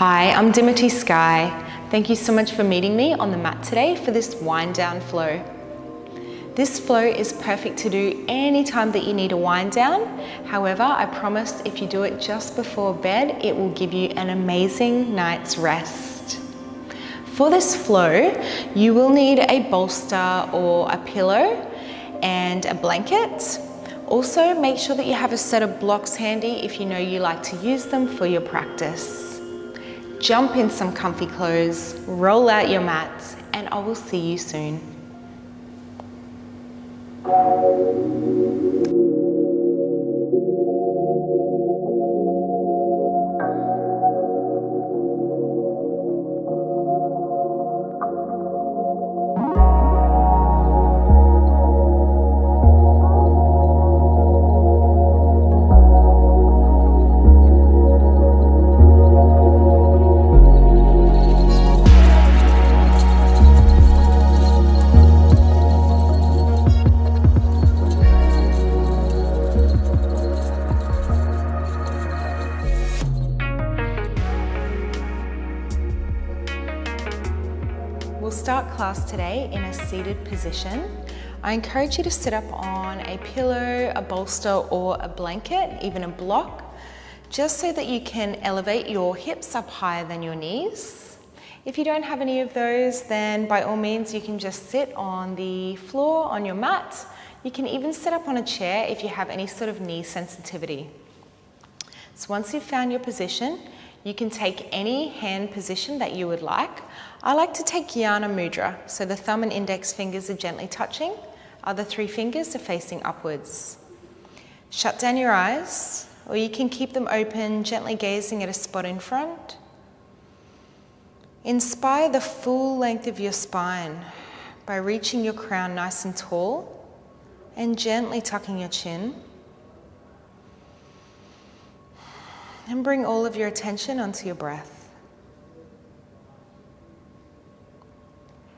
Hi, I'm Dimity Sky. Thank you so much for meeting me on the mat today for this wind down flow. This flow is perfect to do any time that you need a wind down. However, I promise if you do it just before bed, it will give you an amazing night's rest. For this flow, you will need a bolster or a pillow and a blanket. Also, make sure that you have a set of blocks handy if you know you like to use them for your practice. Jump in some comfy clothes, roll out your mats, and I will see you soon. We'll start class today in a seated position. I encourage you to sit up on a pillow, a bolster or a blanket, even a block, just so that you can elevate your hips up higher than your knees. If you don't have any of those, then by all means you can just sit on the floor on your mat. You can even sit up on a chair if you have any sort of knee sensitivity. So once you've found your position, you can take any hand position that you would like. I like to take Jnana Mudra, so the thumb and index fingers are gently touching, other three fingers are facing upwards. Shut down your eyes, or you can keep them open, gently gazing at a spot in front. Inspire the full length of your spine by reaching your crown nice and tall and gently tucking your chin. And bring all of your attention onto your breath.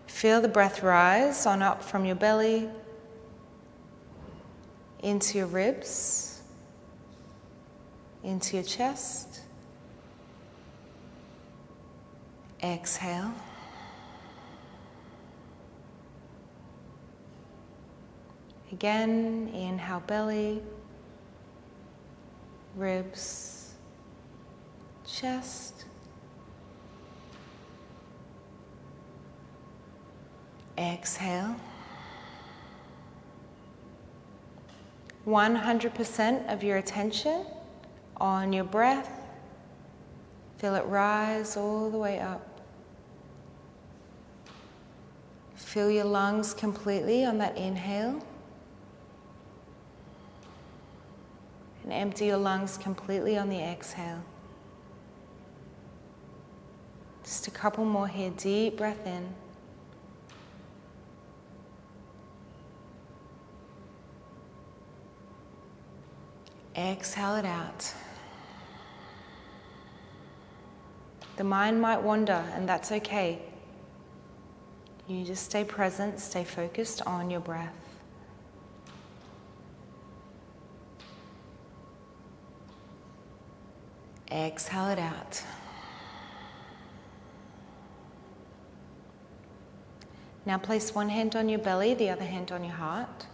Feel the breath rise on up from your belly, into your ribs, into your chest. Exhale. Again, inhale belly, ribs, chest, exhale. 100% of your attention on your breath. Feel it rise all the way up. Fill your lungs completely on that inhale. And empty your lungs completely on the exhale. Just a couple more here. Deep breath in. Exhale it out. The mind might wander, and that's okay. You just stay present, stay focused on your breath. Exhale it out. Now place one hand on your belly, the other hand on your heart.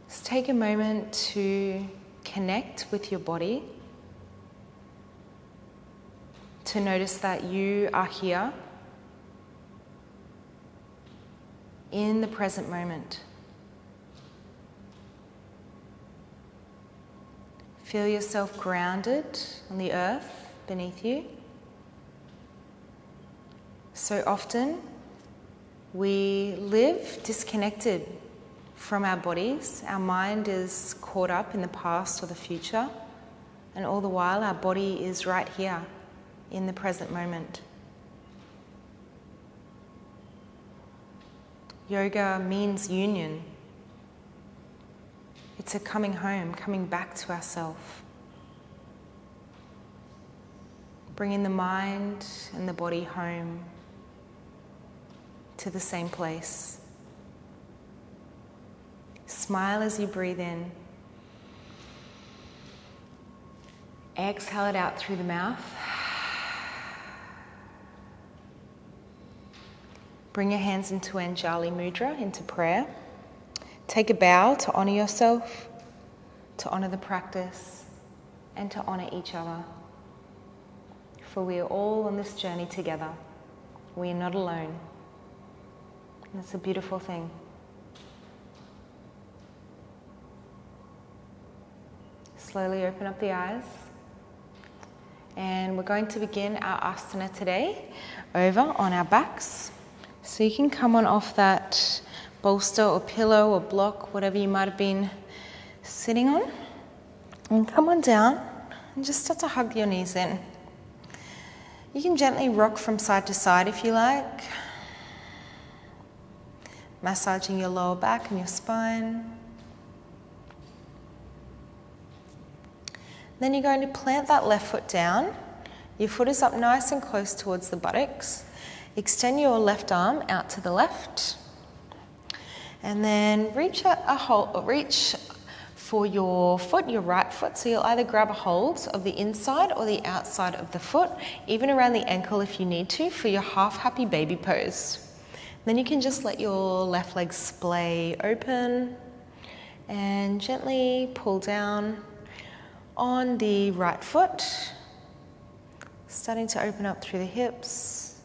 Just take a moment to connect with your body, to notice that you are here in the present moment. Feel yourself grounded on the earth beneath you. So often we live disconnected from our bodies. Our mind is caught up in the past or the future, and all the while our body is right here in the present moment. Yoga means union. It's a coming home, coming back to ourselves. Bringing the mind and the body home to the same place. Smile as you breathe in. Exhale it out through the mouth. Bring your hands into Anjali Mudra, into prayer. Take a bow to honour yourself, to honour the practice, and to honour each other. For we are all on this journey together. We are not alone. And it's a beautiful thing. Slowly open up the eyes. And we're going to begin our asana today over on our backs. So you can come on off that bolster or pillow or block, whatever you might have been sitting on. And come on down and just start to hug your knees in. You can gently rock from side to side if you like, massaging your lower back and your spine. Then you're going to plant that left foot down. Your foot is up nice and close towards the buttocks. Extend your left arm out to the left. And then reach for your foot, your right foot. So you'll either grab a hold of the inside or the outside of the foot, even around the ankle if you need to, for your half happy baby pose. Then you can just let your left leg splay open and gently pull down on the right foot, starting to open up through the hips.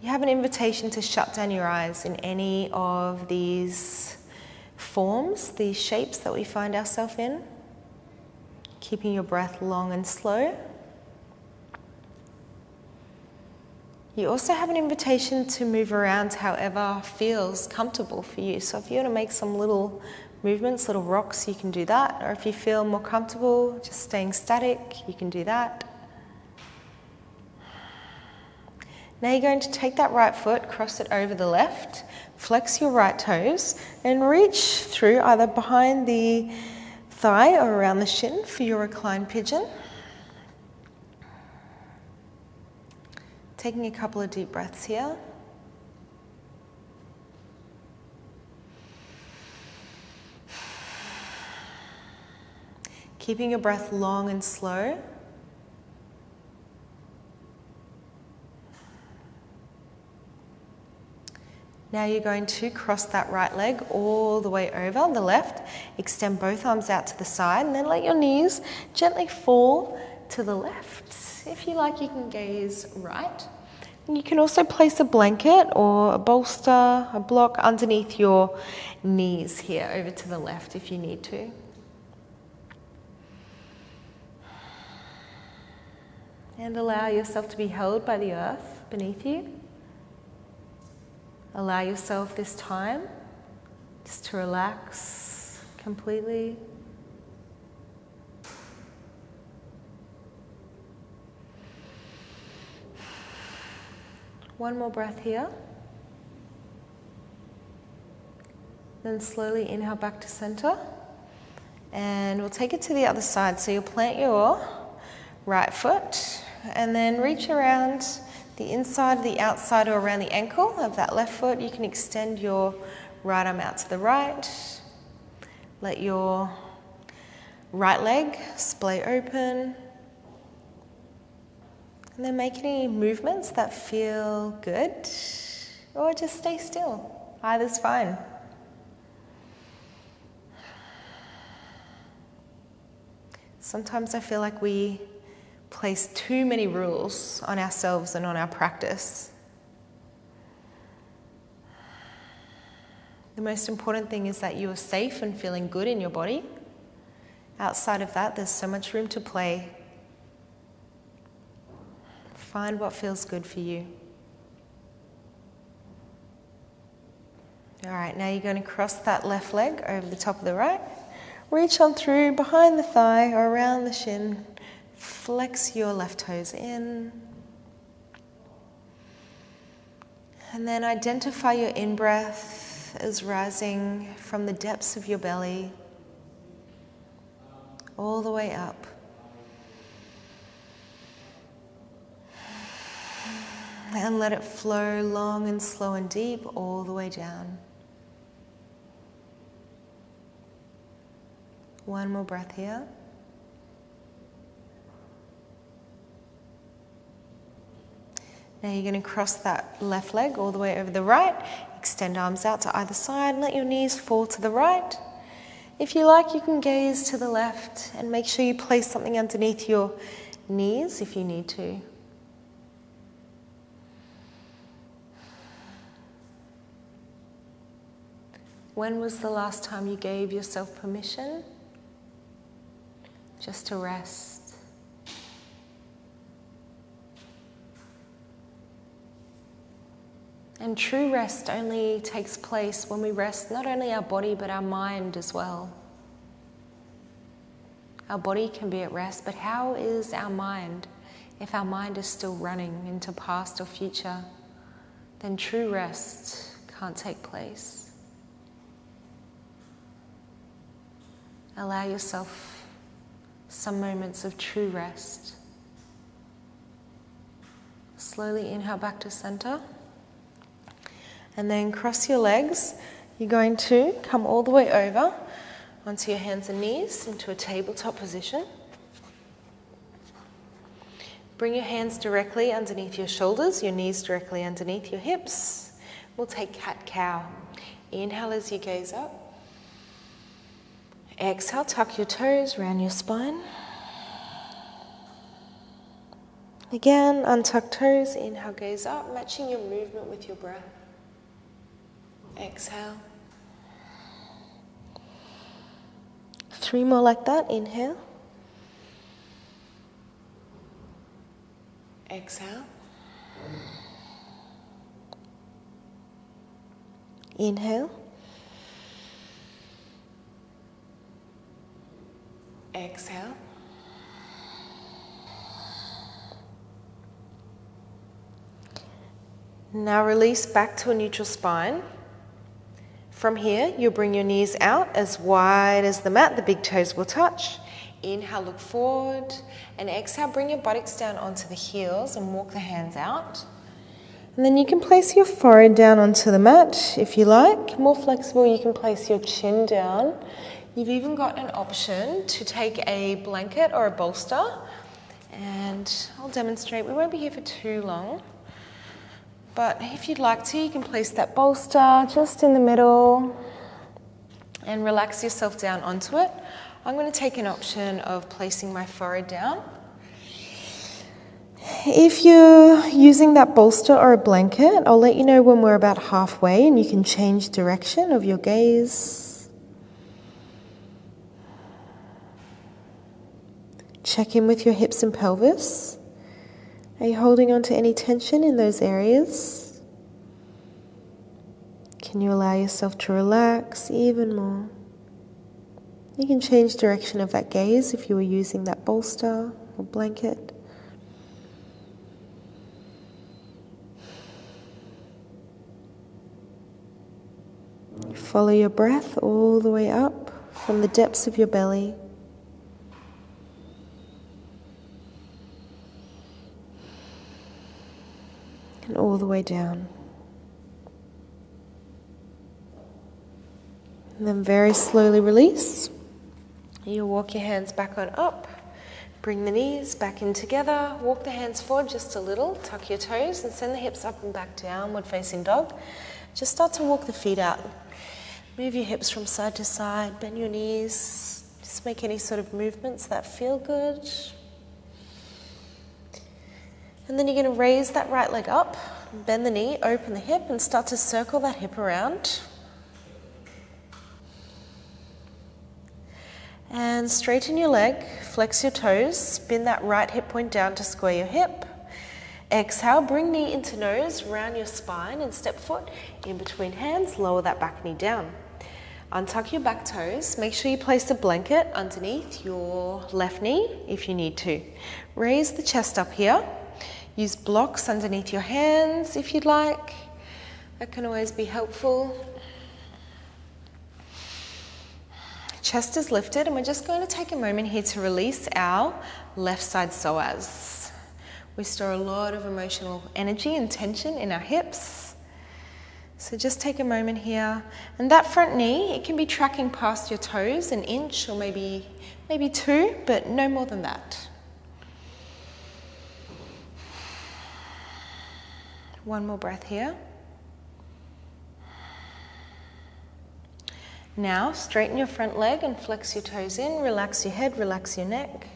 You have an invitation to shut down your eyes in any of these forms, these shapes that we find ourselves in, keeping your breath long and slow. You also have an invitation to move around however feels comfortable for you. So if you want to make some little movements, little rocks, you can do that. Or if you feel more comfortable just staying static, you can do that. Now you're going to take that right foot, cross it over the left, flex your right toes, and reach through either behind the thigh or around the shin for your reclined pigeon. Taking a couple of deep breaths here. Keeping your breath long and slow. Now you're going to cross that right leg all the way over the left. Extend both arms out to the side and then let your knees gently fall to the left. If you like, you can gaze right. And you can also place a blanket or a bolster, a block underneath your knees here over to the left if you need to. And allow yourself to be held by the earth beneath you. Allow yourself this time just to relax completely. One more breath here. Then slowly inhale back to center. And we'll take it to the other side. So you'll plant your right foot and then reach around the inside, the outside, or around the ankle of that left foot. You can extend your right arm out to the right. Let your right leg splay open. And then make any movements that feel good, or just stay still. Either's fine. Sometimes I feel like we place too many rules on ourselves and on our practice. The most important thing is that you are safe and feeling good in your body. Outside of that, there's so much room to play. Find what feels good for you. All right, now you're going to cross that left leg over the top of the right. Reach on through behind the thigh or around the shin. Flex your left toes in. And then identify your in-breath as rising from the depths of your belly all the way up. And let it flow long and slow and deep all the way down. One more breath here. Now you're going to cross that left leg all the way over the right. Extend arms out to either side and let your knees fall to the right. If you like, you can gaze to the left and make sure you place something underneath your knees if you need to. When was the last time you gave yourself permission just to rest? And true rest only takes place when we rest not only our body but our mind as well. Our body can be at rest, but how is our mind? If our mind is still running into past or future, then true rest can't take place. Allow yourself some moments of true rest. Slowly inhale back to center. And then cross your legs. You're going to come all the way over onto your hands and knees into a tabletop position. Bring your hands directly underneath your shoulders, your knees directly underneath your hips. We'll take cat-cow. Inhale as you gaze up. Exhale, tuck your toes around your spine. Again, untuck toes, inhale, gaze up, matching your movement with your breath. Exhale. 3 more like that. Inhale. Exhale. Inhale. Exhale. Now release back to a neutral spine. From here, you'll bring your knees out as wide as the mat. The big toes will touch. Inhale, look forward. And exhale, bring your buttocks down onto the heels and walk the hands out. And then you can place your forehead down onto the mat if you like. More flexible, you can place your chin down. You've even got an option to take a blanket or a bolster. And I'll demonstrate. We won't be here for too long. But if you'd like to, you can place that bolster just in the middle and relax yourself down onto it. I'm going to take an option of placing my forehead down. If you're using that bolster or a blanket, I'll let you know when we're about halfway and you can change direction of your gaze. Check in with your hips and pelvis. Are you holding on to any tension in those areas? Can you allow yourself to relax even more? You can change direction of that gaze if you were using that bolster or blanket. Follow your breath all the way up from the depths of your belly. And all the way down. And then very slowly release. You'll walk your hands back on up. Bring the knees back in together. Walk the hands forward just a little. Tuck your toes and send the hips up and back, downward facing dog. Just start to walk the feet out. Move your hips from side to side. Bend your knees. Just make any sort of movements that feel good. And then you're going to raise that right leg up, bend the knee, open the hip, and start to circle that hip around. And straighten your leg, flex your toes, spin that right hip point down to square your hip. Exhale, bring knee into nose, round your spine, and step foot in between hands, lower that back knee down. Untuck your back toes, make sure you place a blanket underneath your left knee if you need to. Raise the chest up here. Use blocks underneath your hands if you'd like. That can always be helpful. Chest is lifted and we're just going to take a moment here to release our left side psoas. We store a lot of emotional energy and tension in our hips. So just take a moment here. And that front knee, it can be tracking past your toes an inch or maybe 2, but no more than that. One more breath here. Now, straighten your front leg and flex your toes in. Relax your head, relax your neck.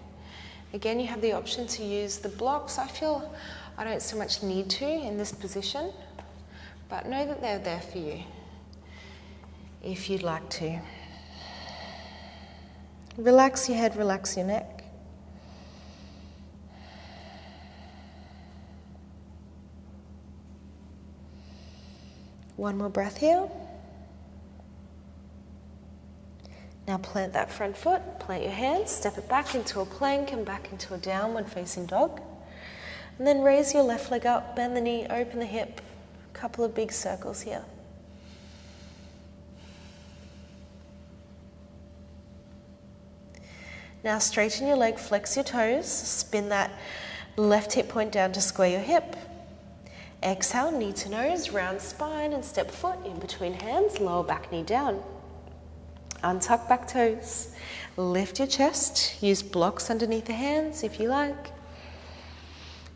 Again, you have the option to use the blocks. I feel I don't so much need to in this position, but know that they're there for you if you'd like to. Relax your head, relax your neck. One more breath here. Now plant that front foot, plant your hands, step it back into a plank and back into a downward facing dog. And then raise your left leg up, bend the knee, open the hip. A couple of big circles here. Now straighten your leg, flex your toes, spin that left hip point down to square your hip. Exhale, knee to nose, round spine and step foot in between hands, lower back knee down. Untuck back toes, lift your chest, use blocks underneath the hands if you like.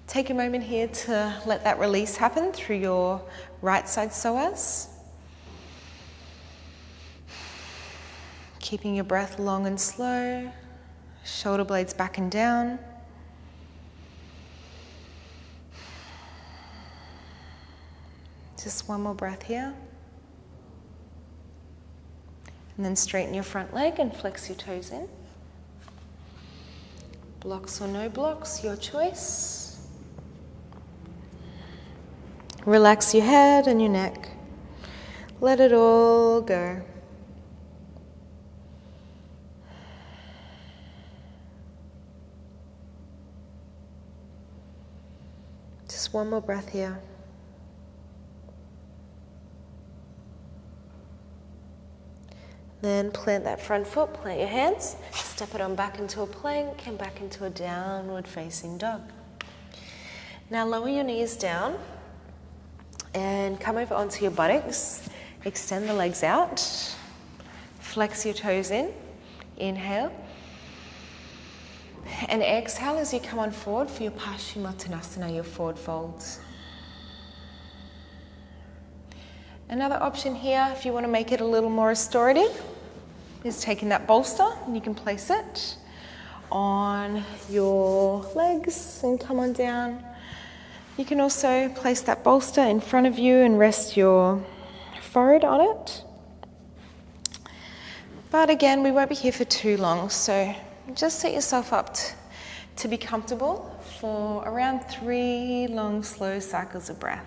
Take a moment here to let that release happen through your right side psoas. Keeping your breath long and slow, shoulder blades back and down. Just one more breath here. And then straighten your front leg and flex your toes in. Blocks or no blocks, your choice. Relax your head and your neck. Let it all go. Just one more breath here. Then plant that front foot, plant your hands, step it on back into a plank and back into a downward facing dog. Now lower your knees down and come over onto your buttocks. Extend the legs out. Flex your toes in. Inhale. And exhale as you come on forward for your Paschimottanasana, your forward folds. Another option here, if you want to make it a little more restorative, is taking that bolster and you can place it on your legs and come on down. You can also place that bolster in front of you and rest your forehead on it. But again, we won't be here for too long, so just set yourself up to be comfortable for around 3 long, slow cycles of breath.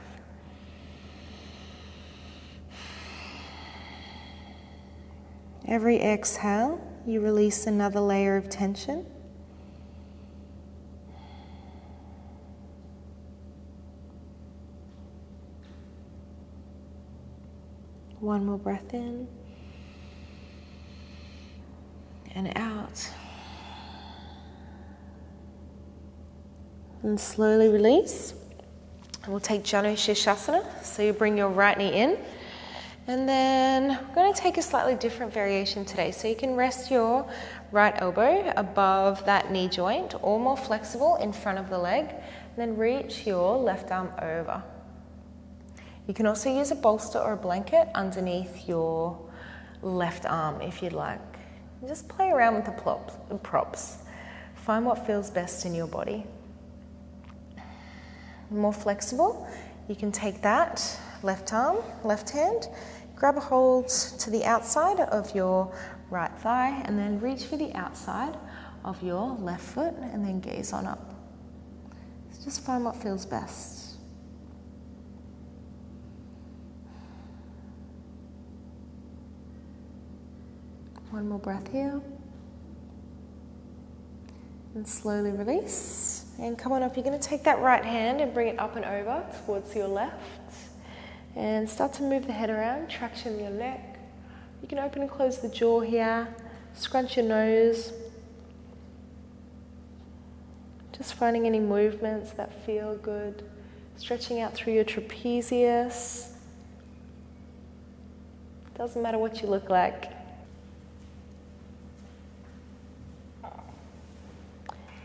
Every exhale, you release another layer of tension. One more breath in and out. And slowly release. And we'll take Janu Shirshasana. So you bring your right knee in. And then we're going to take a slightly different variation today. So you can rest your right elbow above that knee joint or more flexible in front of the leg. And then reach your left arm over. You can also use a bolster or a blanket underneath your left arm if you'd like. And just play around with the props. Find what feels best in your body. More flexible, you can take that left arm, left hand, grab a hold to the outside of your right thigh and then reach for the outside of your left foot and then gaze on up. So just find what feels best. One more breath here. And slowly release. And come on up, you're going to take that right hand and bring it up and over towards your left. And start to move the head around, traction your neck. You can open and close the jaw here, scrunch your nose. Just finding any movements that feel good. Stretching out through your trapezius. Doesn't matter what you look like.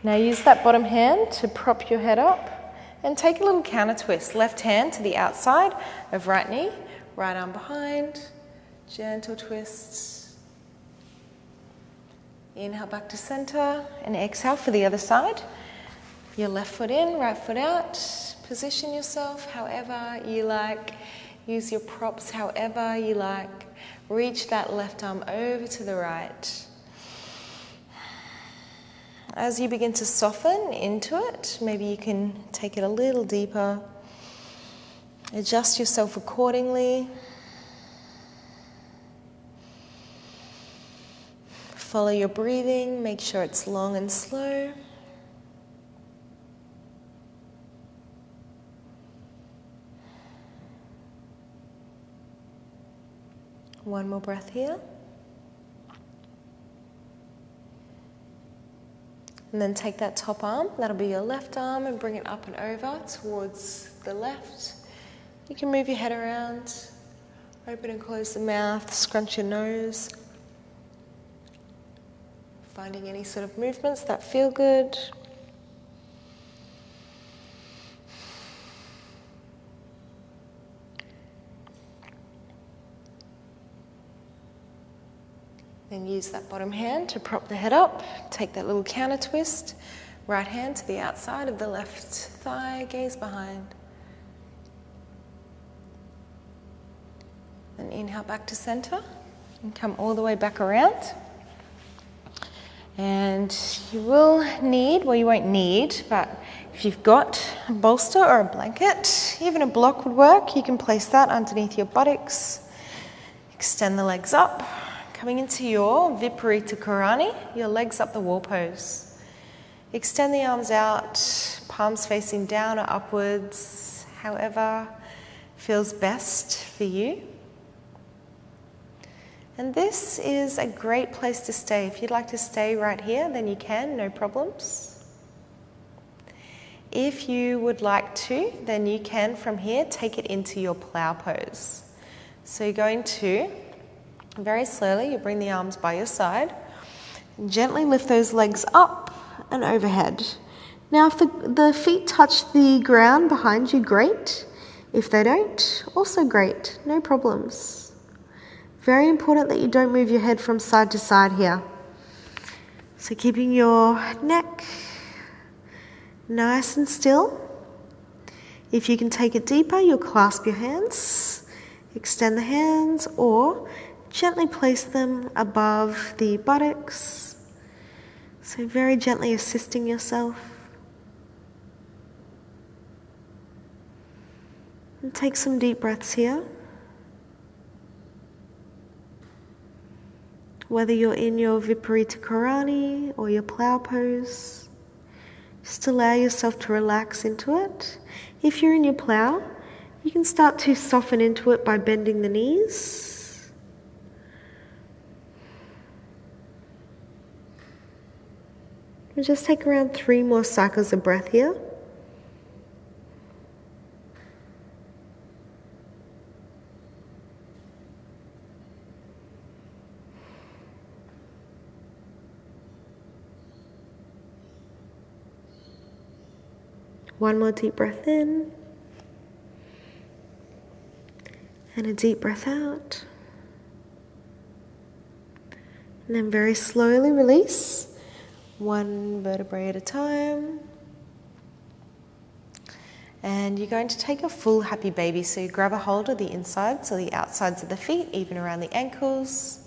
Now use that bottom hand to prop your head up And take a little counter twist. Left hand to the outside of right knee, right arm behind, gentle twist. Inhale back to center and exhale for the other side. Your left foot in, right foot out. Position yourself however you like. Use your props however you like. Reach that left arm over to the right. As you begin to soften into it, maybe you can take it a little deeper. Adjust yourself accordingly. Follow your breathing, make sure it's long and slow. One more breath here. And then take that top arm, that'll be your left arm, and bring it up and over towards the left. You can move your head around, open and close the mouth, scrunch your nose. Finding any sort of movements that feel good. Then use that bottom hand to prop the head up. Take that little counter twist. Right hand to the outside of the left thigh, gaze behind. Then inhale back to center and come all the way back around. And you will need, well you won't need, but if you've got a bolster or a blanket, even a block would work. You can place that underneath your buttocks. Extend the legs up. Coming into your Viparita Karani, your legs up the wall pose. Extend the arms out, palms facing down or upwards, however feels best for you. And this is a great place to stay. If you'd like to stay right here, then you can, no problems. If you would like to, then you can from here take it into your plow pose. So you're going to very slowly, you bring the arms by your side, and gently lift those legs up and overhead. Now if the feet touch the ground behind you, great. If they don't, also great, no problems. Very important that you don't move your head from side to side here. So keeping your neck nice and still. If you can take it deeper, you'll clasp your hands, extend the hands, or gently place them above the buttocks. So very gently assisting yourself. And take some deep breaths here. Whether you're in your Viparita Karani or your plow pose, just allow yourself to relax into it. If you're in your plow, you can start to soften into it by bending the knees. And just take around 3 more cycles of breath here. One more deep breath in. And a deep breath out. And then very slowly release. 1 vertebrae at a time. And you're going to take a full happy baby. So you grab a hold of the insides or the outsides of the feet, even around the ankles.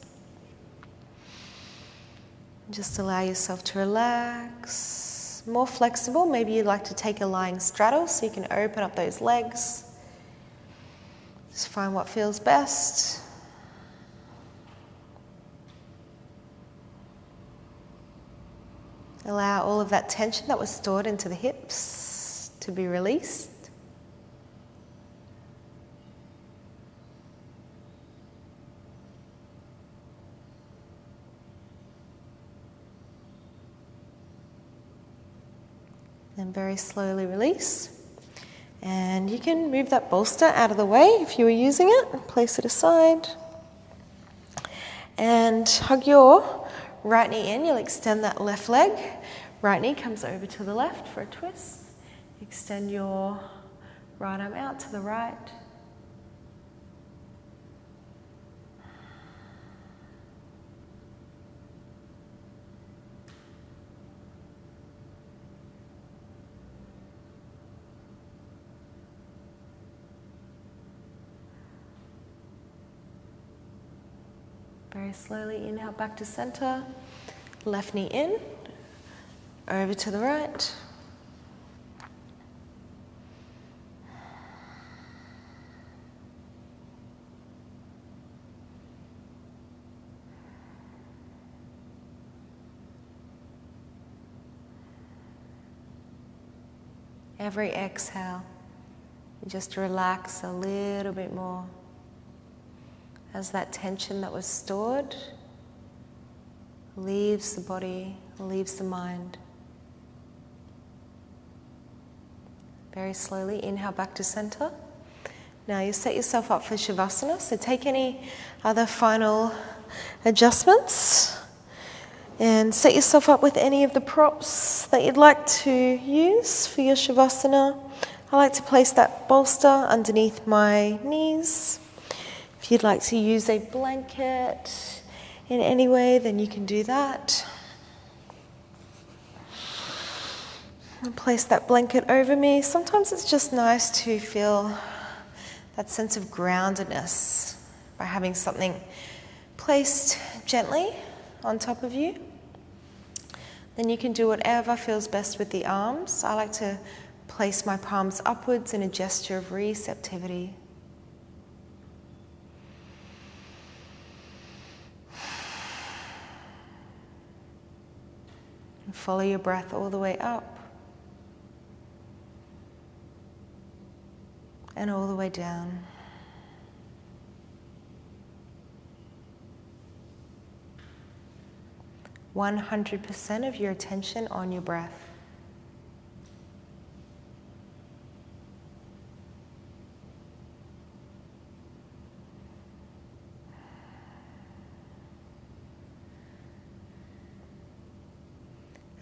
Just allow yourself to relax. More flexible, maybe you'd like to take a lying straddle so you can open up those legs. Just find what feels best. Allow all of that tension that was stored into the hips to be released. Then very slowly release. And you can move that bolster out of the way if you were using it. Place it aside. And hug your right knee in. You'll extend that left leg. Right knee comes over to the left for a twist. Extend your right arm out to the right. Very slowly inhale back to center. Left knee in, over to the right. Every exhale, you just relax a little bit more as that tension that was stored leaves the body, leaves the mind. Very slowly inhale back to center. Now you set yourself up for Savasana, so take any other final adjustments and set yourself up with any of the props that you'd like to use for your Savasana. I like to place that bolster underneath my knees. If you'd like to use a blanket in any way, then you can do that. And place that blanket over me. Sometimes it's just nice to feel that sense of groundedness by having something placed gently on top of you. Then you can do whatever feels best with the arms. I like to place my palms upwards in a gesture of receptivity. And follow your breath all the way up and all the way down. One 100% of your attention on your breath.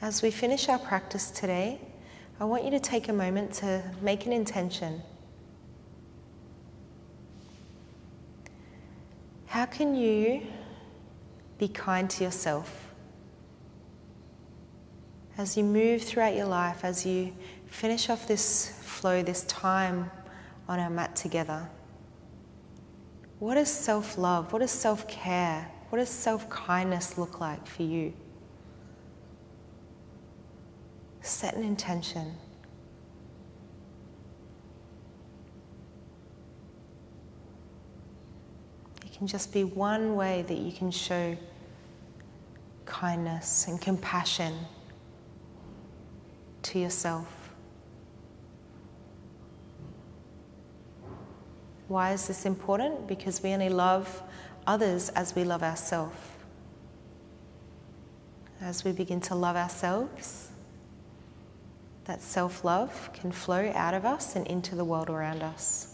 As we finish our practice today, I want you to take a moment to make an intention. How can you be kind to yourself? As you move throughout your life, as you finish off this flow, this time on our mat together, what does self-love, what does self-care, what does self-kindness look like for you? Set an intention. It can just be one way that you can show kindness and compassion to yourself. Why is this important? Because we only love others as we love ourselves. As we begin to love ourselves, that self-love can flow out of us and into the world around us.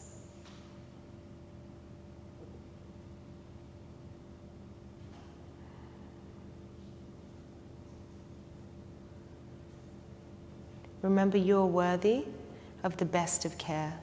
Remember, you're worthy of the best of care.